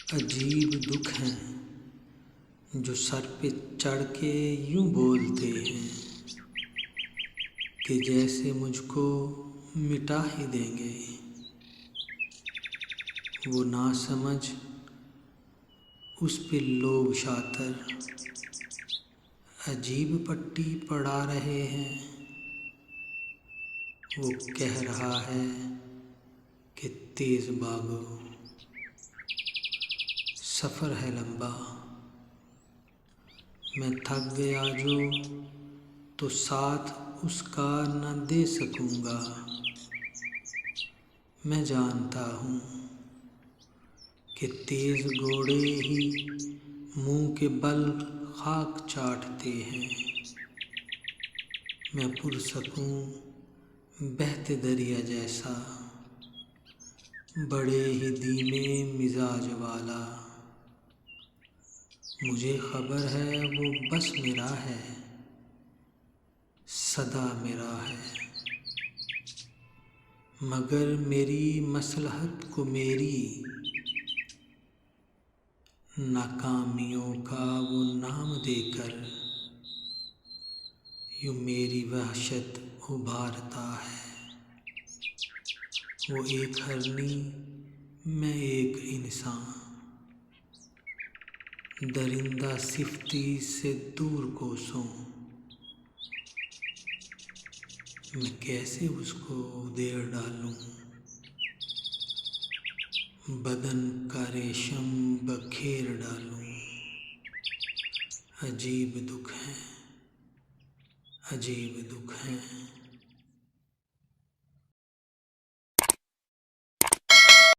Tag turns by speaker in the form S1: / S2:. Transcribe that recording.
S1: अजीब दुख हैं जो सर पे चढ़ के यूं बोलते हैं कि जैसे मुझको मिटा ही देंगे। वो ना समझ उस पे लोग शातर अजीब पट्टी पढ़ा रहे हैं। वो कह रहा है कि तेज भागो, सफ़र है लंबा। मैं थक गया जो तो साथ उसका न दे सकूँगा। मैं जानता हूँ कि तेज घोड़े ही मुँह के बल खाक चाटते हैं। मैं पुरसकूँ बहते दरिया जैसा, बड़े ही धीमे मिजाज वाला। मुझे खबर है वो बस मेरा है, सदा मेरा है। मगर मेरी मसलहत को मेरी नाकामियों का वो नाम देकर यूँ मेरी वहशत उभारता है। वो एक हरनी, मैं एक इंसान, दरिंदा सिफ्ती से दूर कोसों। मैं कैसे उसको उधेड़ डालूं, बदन का रेशम बखेर डालूं। अजीब दुख हैं, अजीब दुख हैं।